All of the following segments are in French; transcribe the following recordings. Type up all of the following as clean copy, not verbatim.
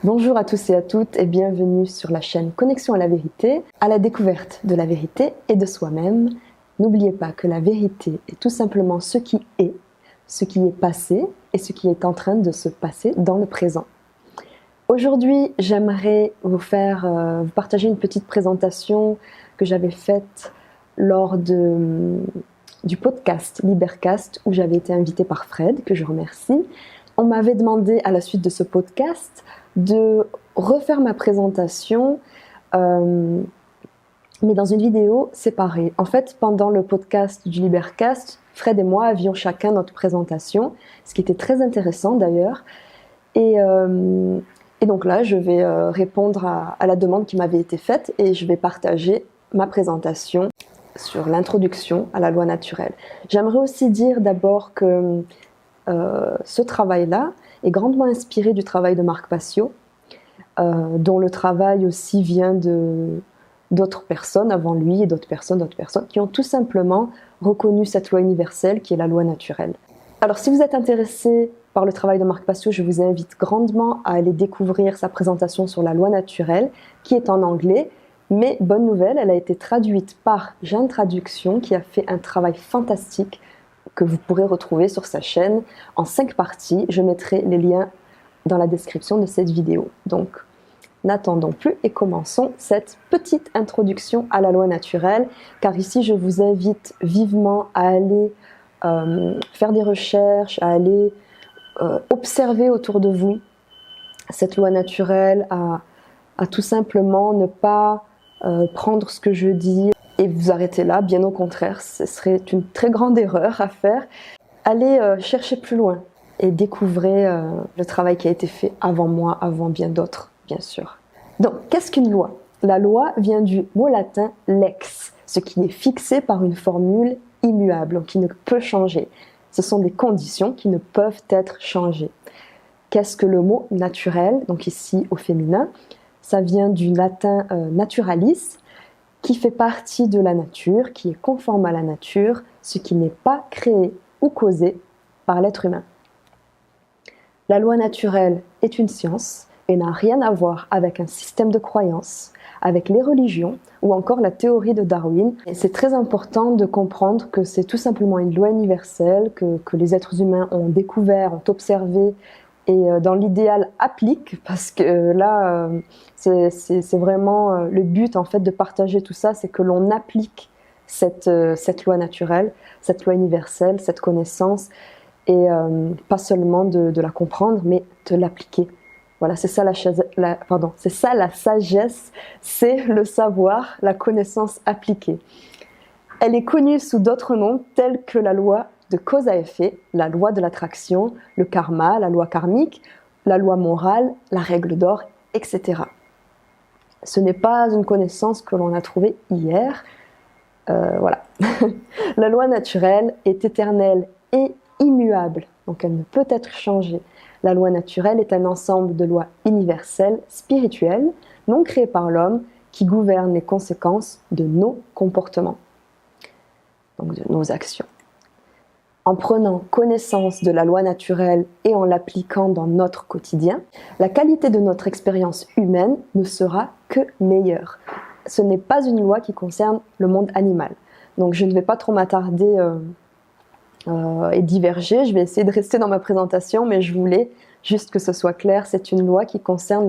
Bonjour à tous et à toutes et bienvenue sur la chaîne Connexion à la vérité, à la découverte de la vérité et de soi-même. N'oubliez pas que la vérité est tout simplement ce qui est passé et ce qui est en train de se passer dans le présent. Aujourd'hui, j'aimerais vous partager une petite présentation que j'avais faite lors du podcast Libercast où j'avais été invitée par Fred, que je remercie. On m'avait demandé à la suite de ce podcast de refaire ma présentation, mais dans une vidéo séparée. En fait, pendant le podcast du Libercast, Fred et moi avions chacun notre présentation, ce qui était très intéressant d'ailleurs. Et donc là, je vais répondre à la demande qui m'avait été faite et je vais partager ma présentation sur l'introduction à la loi naturelle. J'aimerais aussi dire d'abord que ce travail-là est grandement inspiré du travail de Marc Passio, dont le travail aussi vient d'autres personnes avant lui et d'autres personnes qui ont tout simplement reconnu cette loi universelle qui est la loi naturelle. Alors si vous êtes intéressé par le travail de Marc Passio, je vous invite grandement à aller découvrir sa présentation sur la loi naturelle qui est en anglais, mais bonne nouvelle, elle a été traduite par Jeanne Traduction qui a fait un travail fantastique que vous pourrez retrouver sur sa chaîne en 5 parties. Je mettrai les liens dans la description de cette vidéo. Donc, n'attendons plus et commençons cette petite introduction à la loi naturelle, car ici, je vous invite vivement à aller faire des recherches, à aller observer autour de vous cette loi naturelle, à tout simplement ne pas prendre ce que je dis et vous arrêter là, bien au contraire, ce serait une très grande erreur à faire. Allez chercher plus loin et découvrez le travail qui a été fait avant moi, avant bien d'autres, bien sûr. Donc, qu'est-ce qu'une loi? La loi vient du mot latin lex, ce qui est fixé par une formule immuable, qui ne peut changer. Ce sont des conditions qui ne peuvent être changées. Qu'est-ce que le mot naturel? Donc ici au féminin, ça vient du latin naturalis, qui fait partie de la nature, qui est conforme à la nature, ce qui n'est pas créé ou causé par l'être humain. La loi naturelle est une science et n'a rien à voir avec un système de croyances, avec les religions ou encore la théorie de Darwin. Et c'est très important de comprendre que c'est tout simplement une loi universelle que les êtres humains ont découvert, ont observé et dans l'idéal applique, parce que là c'est vraiment le but en fait de partager tout ça, c'est que l'on applique cette loi naturelle, cette loi universelle, cette connaissance et pas seulement de la comprendre mais de l'appliquer. Voilà, c'est ça c'est ça la sagesse, c'est le savoir, la connaissance appliquée. Elle est connue sous d'autres noms tels que la loi de cause à effet, la loi de l'attraction, le karma, la loi karmique, la loi morale, la règle d'or, etc. Ce n'est pas une connaissance que l'on a trouvée hier. Voilà. La loi naturelle est éternelle et immuable, donc elle ne peut être changée. La loi naturelle est un ensemble de lois universelles, spirituelles, non créées par l'homme, qui gouvernent les conséquences de nos comportements, donc de nos actions. En prenant connaissance de la loi naturelle et en l'appliquant dans notre quotidien, la qualité de notre expérience humaine ne sera que meilleure. Ce n'est pas une loi qui concerne le monde animal. Donc je ne vais pas trop m'attarder et diverger, je vais essayer de rester dans ma présentation, mais je voulais juste que ce soit clair, c'est une loi qui concerne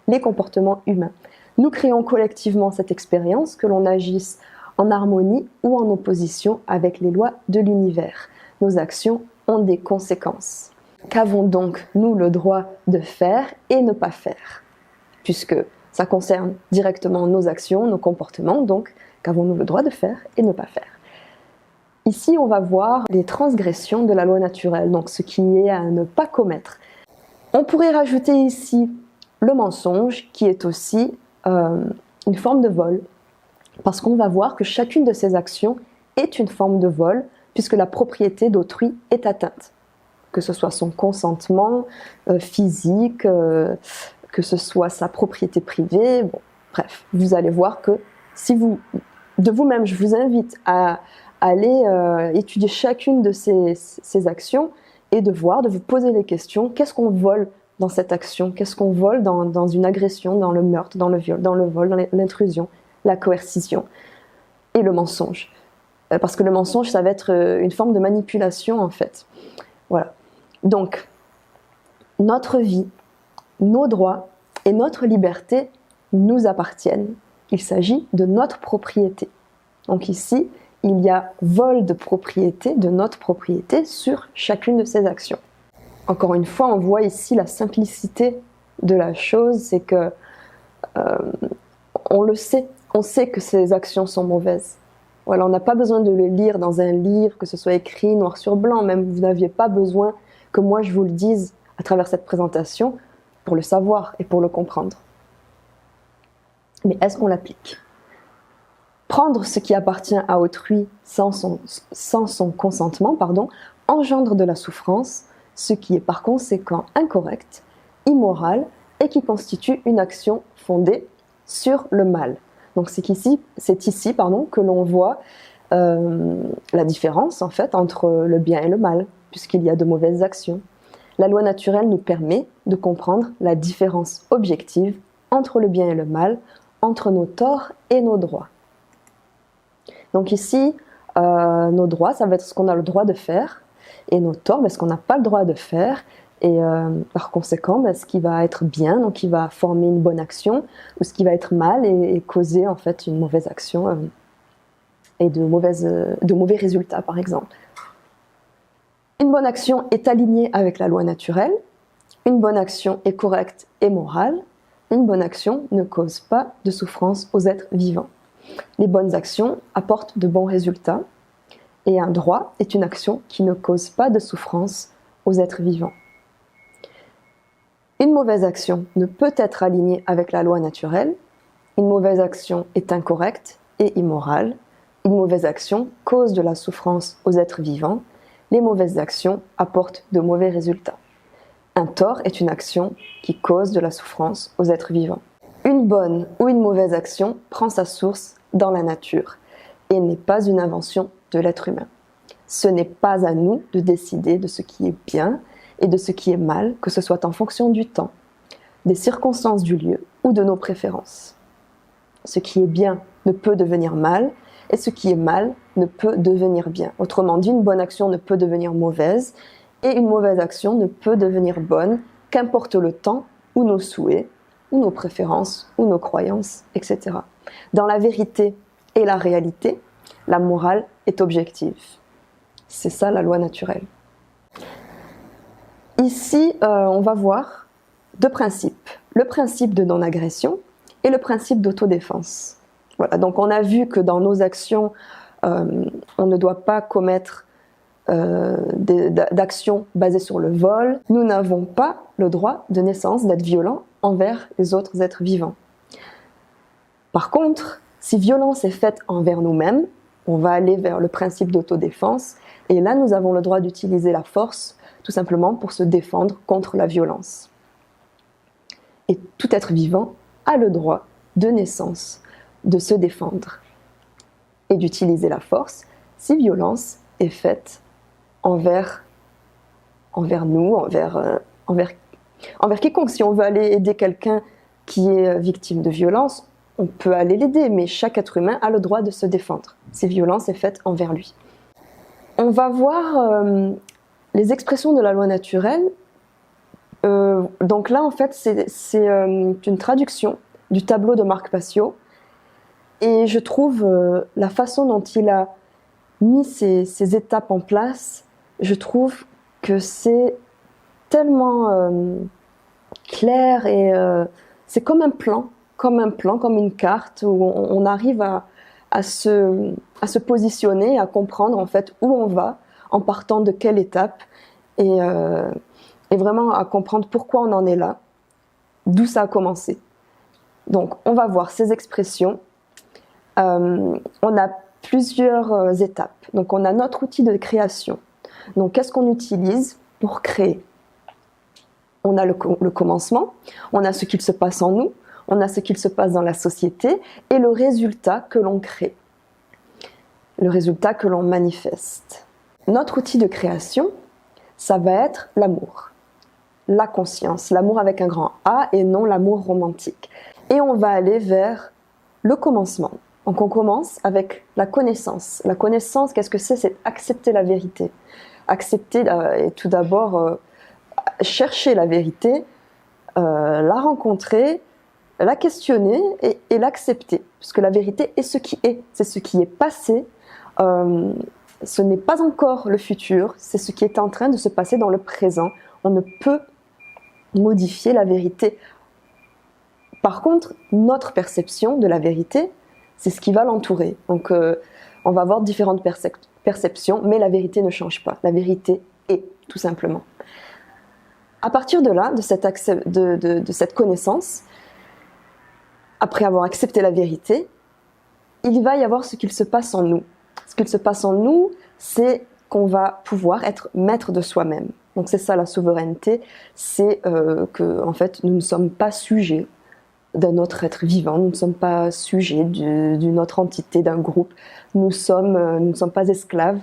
les comportements humains. Nous créons collectivement cette expérience, que l'on agisse en harmonie ou en opposition avec les lois de l'univers. Nos actions ont des conséquences. Qu'avons donc nous le droit de faire et ne pas faire? Puisque ça concerne directement nos actions, nos comportements, donc qu'avons-nous le droit de faire et ne pas faire? Ici, on va voir les transgressions de la loi naturelle, donc ce qui est à ne pas commettre. On pourrait rajouter ici le mensonge, qui est aussi une forme de vol, parce qu'on va voir que chacune de ces actions est une forme de vol, puisque la propriété d'autrui est atteinte. Que ce soit son consentement physique, que ce soit sa propriété privée, bon, bref, vous allez voir que si de vous-même, je vous invite à aller étudier chacune de ces actions et de vous poser les questions, qu'est-ce qu'on vole dans cette action? Qu'est-ce qu'on vole dans une agression, dans le meurtre, dans le viol, dans le vol, dans l'intrusion, la coercition et le mensonge? Parce que le mensonge, ça va être une forme de manipulation en fait. Voilà. Donc, notre vie, nos droits et notre liberté nous appartiennent. Il s'agit de notre propriété. Donc ici, il y a vol de propriété, de notre propriété sur chacune de ces actions. Encore une fois, on voit ici la simplicité de la chose, c'est que on le sait, on sait que ces actions sont mauvaises. Voilà, on n'a pas besoin de les lire dans un livre, que ce soit écrit noir sur blanc, même vous n'aviez pas besoin que moi je vous le dise à travers cette présentation pour le savoir et pour le comprendre. Mais est-ce qu'on l'applique? Prendre ce qui appartient à autrui sans son consentement, engendre de la souffrance, ce qui est par conséquent incorrect, immoral et qui constitue une action fondée sur le mal. Donc c'est ici que l'on voit la différence en fait entre le bien et le mal, puisqu'il y a de mauvaises actions. La loi naturelle nous permet de comprendre la différence objective entre le bien et le mal, entre nos torts et nos droits. Donc ici, nos droits, ça va être ce qu'on a le droit de faire, et nos torts, ce qu'on n'a pas le droit de faire, et par conséquent, ce qui va être bien, donc qui va former une bonne action, ou ce qui va être mal et causer en fait une mauvaise action et de mauvais résultats, par exemple. Une bonne action est alignée avec la loi naturelle, une bonne action est correcte et morale, une bonne action ne cause pas de souffrance aux êtres vivants. Les bonnes actions apportent de bons résultats, et un droit est une action qui ne cause pas de souffrance aux êtres vivants. Une mauvaise action ne peut être alignée avec la loi naturelle, une mauvaise action est incorrecte et immorale, une mauvaise action cause de la souffrance aux êtres vivants, les mauvaises actions apportent de mauvais résultats. Un tort est une action qui cause de la souffrance aux êtres vivants. Une bonne ou une mauvaise action prend sa source dans la nature et n'est pas une invention de l'être humain. Ce n'est pas à nous de décider de ce qui est bien et de ce qui est mal, que ce soit en fonction du temps, des circonstances du lieu ou de nos préférences. Ce qui est bien ne peut devenir mal et ce qui est mal ne peut devenir bien. Autrement dit, une bonne action ne peut devenir mauvaise et une mauvaise action ne peut devenir bonne, qu'importe le temps ou nos souhaits, ou nos préférences, ou nos croyances, etc. Dans la vérité et la réalité, la morale est objective. C'est ça la loi naturelle. Ici, on va voir deux principes. Le principe de non-agression et le principe d'autodéfense. Voilà, donc on a vu que dans nos actions, on ne doit pas commettre d'actions basées sur le vol. Nous n'avons pas le droit de naissance d'être violents envers les autres êtres vivants. Par contre, si violence est faite envers nous-mêmes, on va aller vers le principe d'autodéfense et là nous avons le droit d'utiliser la force tout simplement pour se défendre contre la violence. Et tout être vivant a le droit de naissance de se défendre et d'utiliser la force si violence est faite envers nous, envers quiconque. Si on veut aller aider quelqu'un qui est victime de violence, on peut aller l'aider, mais chaque être humain a le droit de se défendre si violence est faite envers lui. On va voir les expressions de la loi naturelle. Donc là, en fait, c'est une traduction du tableau de Marc Passio. Et je trouve la façon dont il a mis ces étapes en place, je trouve que c'est tellement clair et c'est comme un plan, comme une carte où on arrive à se positionner, à comprendre en fait où on va en partant de quelle étape et vraiment à comprendre pourquoi on en est là, d'où ça a commencé. Donc on va voir ces expressions. On a plusieurs étapes. Donc on a notre outil de création. Donc qu'est-ce qu'on utilise pour créer? On a le commencement, on a ce qu'il se passe en nous, on a ce qu'il se passe dans la société et le résultat que l'on crée, le résultat que l'on manifeste. Notre outil de création, ça va être l'amour. la conscience, l'amour avec un grand A et non l'amour romantique. Et on va aller vers le commencement. Donc on commence avec la connaissance. La connaissance, qu'est-ce que c'est? C'est accepter la vérité. Accepter et tout d'abord chercher la vérité, la rencontrer, la questionner et l'accepter. Puisque la vérité est ce qui est, c'est ce qui est passé. Ce n'est pas encore le futur, c'est ce qui est en train de se passer dans le présent. On ne peut modifier la vérité. Par contre, notre perception de la vérité, c'est ce qui va l'entourer. Donc, on va avoir différentes perceptions, mais la vérité ne change pas. La vérité est, tout simplement. À partir de là, de cette connaissance, après avoir accepté la vérité, il va y avoir ce qu'il se passe en nous. Ce qu'il se passe en nous, c'est qu'on va pouvoir être maître de soi-même. Donc c'est ça la souveraineté, c'est que en fait, nous ne sommes pas sujets d'un autre être vivant, nous ne sommes pas sujets d'une autre entité, d'un groupe. Nous ne sommes pas esclaves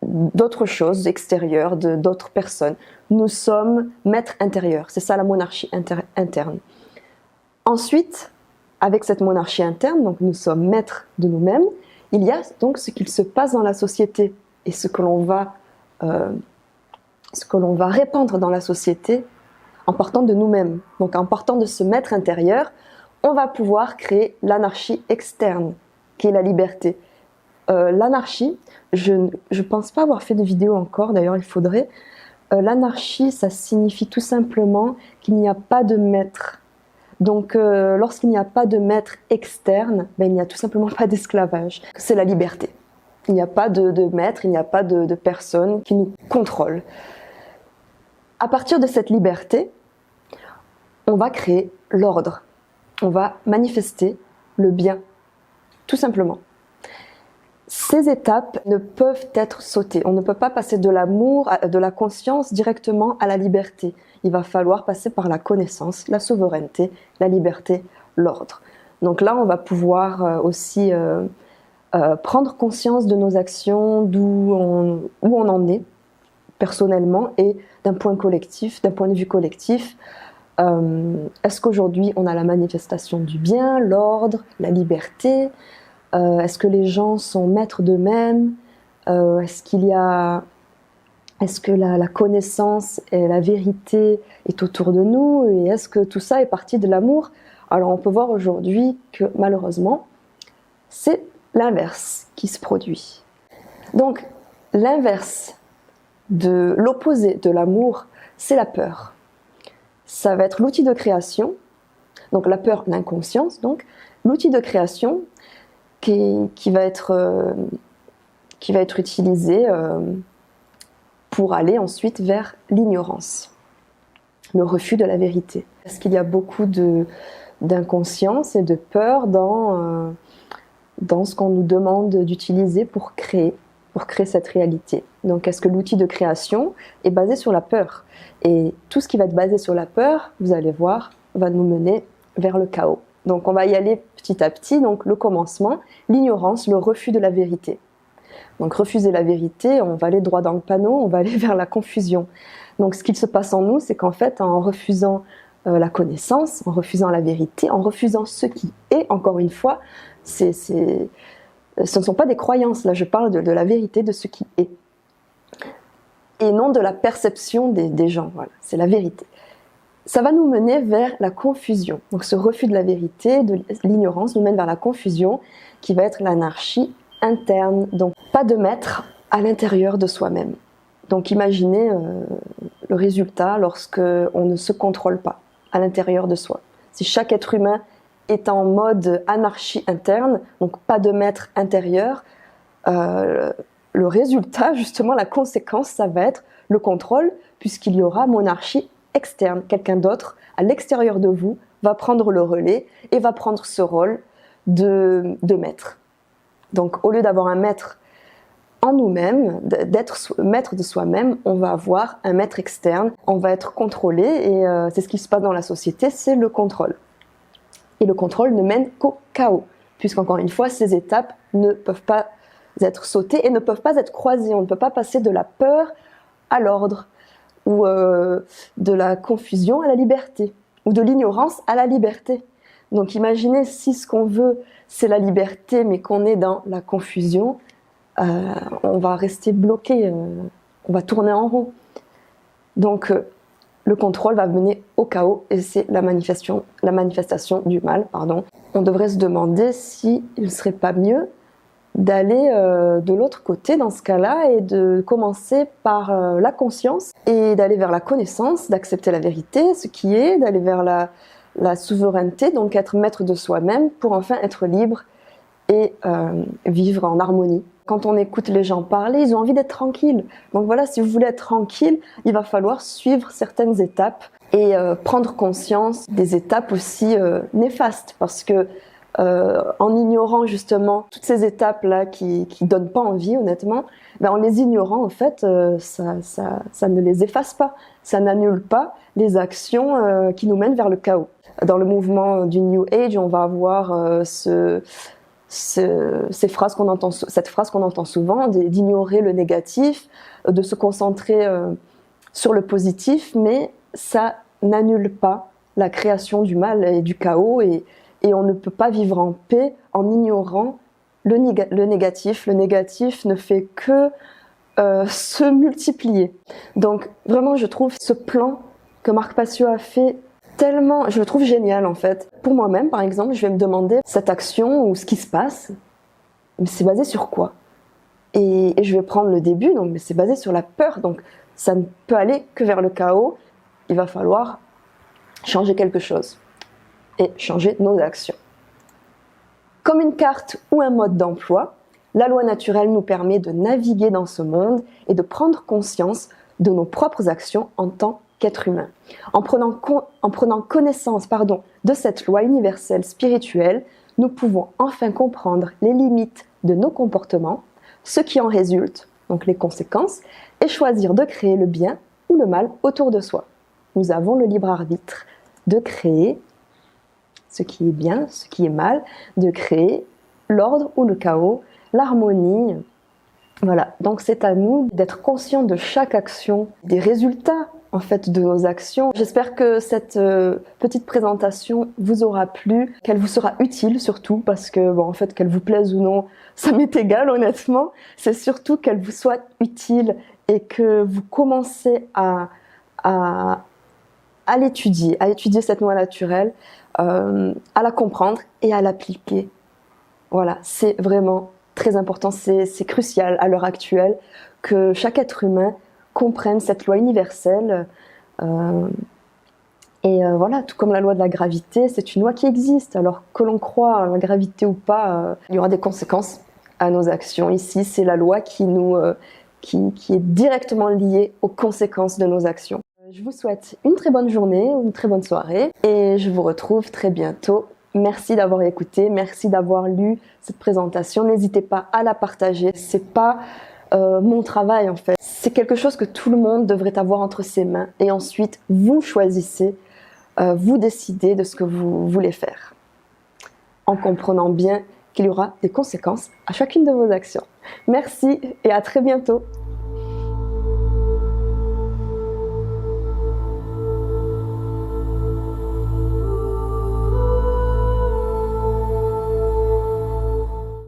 d'autres choses extérieures, d'autres personnes. Nous sommes maîtres intérieurs. C'est ça la monarchie interne. Ensuite, avec cette monarchie interne, donc nous sommes maîtres de nous-mêmes, il y a donc ce qu'il se passe dans la société et ce que l'on va répandre dans la société en partant de nous-mêmes. Donc en partant de ce maître intérieur, on va pouvoir créer l'anarchie externe, qui est la liberté. L'anarchie, je ne pense pas avoir fait de vidéo encore, d'ailleurs il faudrait. L'anarchie, ça signifie tout simplement qu'il n'y a pas de maître. Donc lorsqu'il n'y a pas de maître externe, ben, il n'y a tout simplement pas d'esclavage. C'est la liberté. Il n'y a pas de maître, il n'y a pas de personne qui nous contrôle. À partir de cette liberté, on va créer l'ordre. On va manifester le bien, tout simplement. Ces étapes ne peuvent être sautées. On ne peut pas passer de l'amour, de la conscience directement à la liberté. Il va falloir passer par la connaissance, la souveraineté, la liberté, l'ordre. Donc là, on va pouvoir aussi prendre conscience de nos actions, où on en est personnellement et d'un point de vue collectif. Est-ce qu'aujourd'hui on a la manifestation du bien, l'ordre, la liberté? Est-ce que les gens sont maîtres d'eux-mêmes? Est-ce que la connaissance et la vérité est autour de nous? Et est-ce que tout ça est parti de l'amour? Alors on peut voir aujourd'hui que malheureusement, c'est l'inverse qui se produit. Donc l'inverse de l'opposé de l'amour, c'est la peur. Ça va être l'outil de création, donc la peur, l'inconscience, donc l'outil de création qui va être utilisé pour aller ensuite vers l'ignorance, le refus de la vérité. Parce qu'il y a beaucoup d'inconscience et de peur dans ce qu'on nous demande d'utiliser pour créer cette réalité. Donc est-ce que l'outil de création est basé sur la peur? Et tout ce qui va être basé sur la peur, vous allez voir, va nous mener vers le chaos. Donc on va y aller petit à petit, donc le commencement, l'ignorance, le refus de la vérité. Donc refuser la vérité, on va aller droit dans le panneau, on va aller vers la confusion. Donc ce qu'il se passe en nous, c'est qu'en fait, en refusant la connaissance, en refusant la vérité, en refusant ce qui est, encore une fois, ce ne sont pas des croyances, là je parle de la vérité, de ce qui est. Et non de la perception des gens, voilà, c'est la vérité. Ça va nous mener vers la confusion. Donc ce refus de la vérité, de l'ignorance, nous mène vers la confusion, qui va être l'anarchie interne. Donc pas de maître à l'intérieur de soi-même. Donc imaginez le résultat lorsque on ne se contrôle pas à l'intérieur de soi. Si chaque être humain est en mode anarchie interne, donc pas de maître intérieur, le résultat, justement, la conséquence, ça va être le contrôle, puisqu'il y aura monarchie externe. Quelqu'un d'autre, à l'extérieur de vous, va prendre le relais et va prendre ce rôle de maître. Donc, au lieu d'avoir un maître en nous-mêmes, d'être maître de soi-même, on va avoir un maître externe, on va être contrôlé, et c'est ce qui se passe dans la société, c'est le contrôle. Et le contrôle ne mène qu'au chaos, puisqu'encore une fois, ces étapes ne peuvent pas être sautées et ne peuvent pas être croisées. On ne peut pas passer de la peur à l'ordre. ou de la confusion à la liberté, ou de l'ignorance à la liberté. Donc imaginez si ce qu'on veut c'est la liberté mais qu'on est dans la confusion, on va rester bloqué, on va tourner en rond. Donc le contrôle va mener au chaos et c'est la manifestation du mal. On devrait se demander s'il ne serait pas mieux d'aller de l'autre côté dans ce cas-là et de commencer par la conscience et d'aller vers la connaissance, d'accepter la vérité, ce qui est, d'aller vers la souveraineté, donc être maître de soi-même pour enfin être libre et vivre en harmonie. Quand on écoute les gens parler, ils ont envie d'être tranquilles. Donc voilà, si vous voulez être tranquille, il va falloir suivre certaines étapes et prendre conscience des étapes aussi néfastes. Parce que en ignorant justement toutes ces étapes-là qui donnent pas envie, honnêtement, ben en les ignorant, en fait, ça ne les efface pas. Ça n'annule pas les actions qui nous mènent vers le chaos. Dans le mouvement du New Age, on va avoir cette phrase qu'on entend souvent, d'ignorer le négatif, de se concentrer sur le positif, mais ça n'annule pas la création du mal et du chaos, et on ne peut pas vivre en paix en ignorant le négatif. Le négatif ne fait que se multiplier. Donc vraiment, je trouve ce plan que Marc Passio a fait tellement, je le trouve génial en fait. Pour moi-même, par exemple, je vais me demander cette action ou ce qui se passe, mais c'est basé sur quoi? Et je vais prendre le début, donc c'est basé sur la peur, donc ça ne peut aller que vers le chaos. Il va falloir changer quelque chose et changer nos actions. Comme une carte ou un mode d'emploi, la loi naturelle nous permet de naviguer dans ce monde et de prendre conscience de nos propres actions en tant qu'être humain. En prenant connaissance de cette loi universelle spirituelle, nous pouvons enfin comprendre les limites de nos comportements, ce qui en résulte, donc les conséquences, et choisir de créer le bien ou le mal autour de soi. Nous avons le libre arbitre de créer ce qui est bien, ce qui est mal, de créer l'ordre ou le chaos, l'harmonie. Voilà, donc c'est à nous d'être conscients de chaque action, des résultats en fait de nos actions. J'espère que cette petite présentation vous aura plu, qu'elle vous sera utile surtout, parce que bon, en fait, qu'elle vous plaise ou non, ça m'est égal honnêtement. C'est surtout qu'elle vous soit utile et que vous commencez à l'étudier, cette loi naturelle, à la comprendre et à l'appliquer. Voilà, c'est vraiment très important, c'est crucial à l'heure actuelle que chaque être humain comprenne cette loi universelle. Voilà, tout comme la loi de la gravité, c'est une loi qui existe. Alors que l'on croit à la gravité ou pas, il y aura des conséquences à nos actions. Ici, c'est la loi qui est directement liée aux conséquences de nos actions. Je vous souhaite une très bonne journée, une très bonne soirée et je vous retrouve très bientôt. Merci d'avoir écouté, merci d'avoir lu cette présentation. N'hésitez pas à la partager. C'est pas mon travail en fait. C'est quelque chose que tout le monde devrait avoir entre ses mains. Et ensuite, vous choisissez, vous décidez de ce que vous voulez faire. En comprenant bien qu'il y aura des conséquences à chacune de vos actions. Merci et à très bientôt.